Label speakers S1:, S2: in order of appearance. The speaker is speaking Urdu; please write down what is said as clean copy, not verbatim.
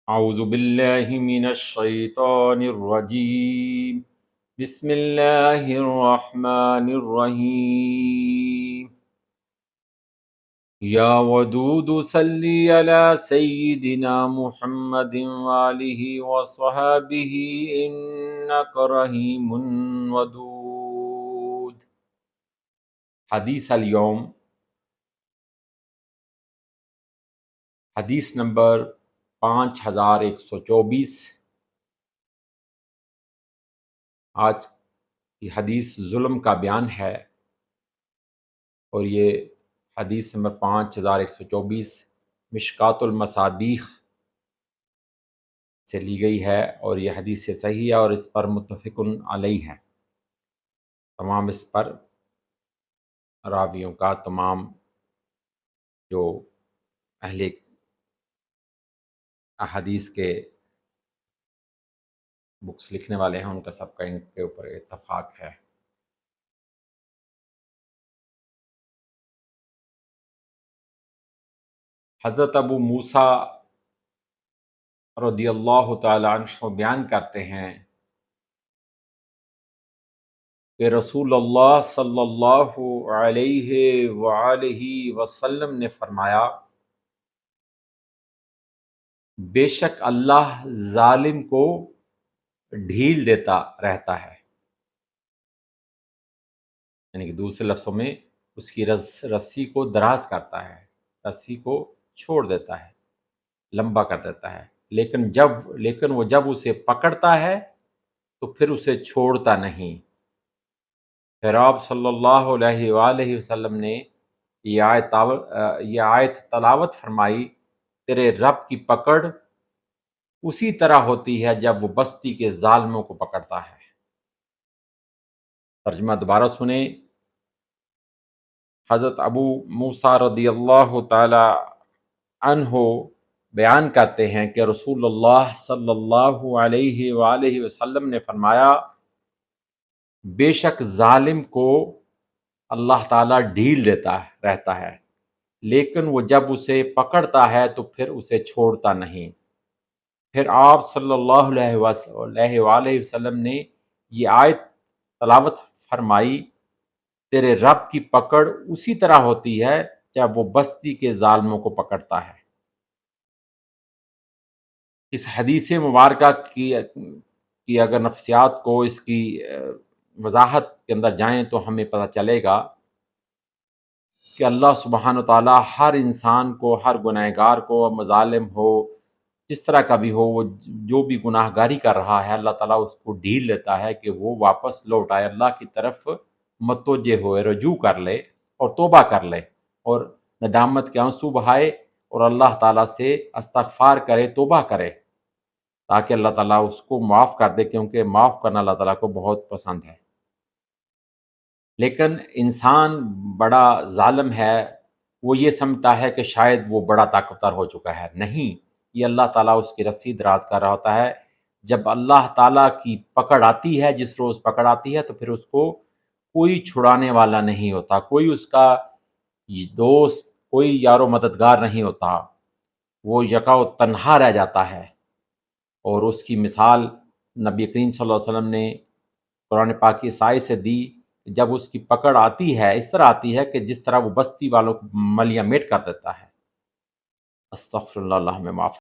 S1: اعوذ باللہ من الشیطان الرجیم بسم اللہ الرحمن الرحیم یا ودود صلی علی سیدنا محمد وآلہ وصحبہ انک رحیم ودود۔ حدیث اليوم، حدیث نمبر 5124۔ آج کی حدیث ظلم کا بیان ہے، اور یہ حدیث نمبر 5124 مشکات المصابیح سے لی گئی ہے، اور یہ حدیث صحیح ہے اور اس پر متفق علیہ ہے۔ تمام اس پر راویوں کا، تمام جو اہل احادیث کے بکس لکھنے والے ہیں ان کا سب کا ان کے اوپر اتفاق ہے۔ حضرت ابو موسیٰ رضی اللہ تعالی عنہ بیان کرتے ہیں کہ رسول اللہ صلی اللہ علیہ وآلہ وسلم نے فرمایا، بے شک اللہ ظالم کو ڈھیل دیتا رہتا ہے، یعنی کہ دوسرے لفظوں میں اس کی رسی کو دراز کرتا ہے، رسی کو چھوڑ دیتا ہے، لمبا کر دیتا ہے، لیکن وہ جب اسے پکڑتا ہے تو پھر اسے چھوڑتا نہیں۔ پھر آپ صلی اللہ علیہ وآلہ وسلم نے یہ آیت تلاوت فرمائی، تیرے رب کی پکڑ اسی طرح ہوتی ہے جب وہ بستی کے ظالموں کو پکڑتا ہے۔ ترجمہ دوبارہ سنیں۔ حضرت ابو موسیٰ رضی اللہ تعالی عنہ بیان کرتے ہیں کہ رسول اللہ صلی اللہ علیہ وآلہ وسلم نے فرمایا، بے شک ظالم کو اللہ تعالیٰ ڈھیل دیتا رہتا ہے، لیکن وہ جب اسے پکڑتا ہے تو پھر اسے چھوڑتا نہیں۔ پھر آپ صلی اللہ علیہ وآلہ وسلم نے یہ آیت تلاوت فرمائی، تیرے رب کی پکڑ اسی طرح ہوتی ہے جب وہ بستی کے ظالموں کو پکڑتا ہے۔ اس حدیث مبارکہ کی اگر نفسیات کو، اس کی وضاحت کے اندر جائیں تو ہمیں پتہ چلے گا کہ اللہ سبحانہ وتعالیٰ ہر انسان کو، ہر گنہگار کو، مظالم ہو، جس طرح کا بھی ہو، وہ جو بھی گناہ گاری کر رہا ہے، اللہ تعالیٰ اس کو ڈھیل لیتا ہے کہ وہ واپس لوٹ آئے، اللہ کی طرف متوجہ ہوئے، رجوع کر لے اور توبہ کر لے، اور ندامت کے آنسو بہائے اور اللہ تعالیٰ سے استغفار کرے، توبہ کرے، تاکہ اللہ تعالیٰ اس کو معاف کر دے، کیونکہ معاف کرنا اللہ تعالیٰ کو بہت پسند ہے۔ لیکن انسان بڑا ظالم ہے، وہ یہ سمجھتا ہے کہ شاید وہ بڑا طاقتور ہو چکا ہے۔ نہیں، یہ اللہ تعالیٰ اس کی رسی دراز کر رہا ہوتا ہے۔ جب اللہ تعالیٰ کی پکڑ آتی ہے، جس روز پکڑ آتی ہے، تو پھر اس کو کوئی چھڑانے والا نہیں ہوتا، کوئی اس کا دوست، کوئی یار و مددگار نہیں ہوتا، وہ یکا و تنہا رہ جاتا ہے۔ اور اس کی مثال نبی کریم صلی اللہ علیہ وسلم نے قرآن پاک کی آیت سے دی، جب اس کی پکڑ آتی ہے اس طرح آتی ہے کہ جس طرح وہ بستی والوں کو ملیہ میٹ کر دیتا ہے۔ استغفر اللہ، اللہ ہمیں معاف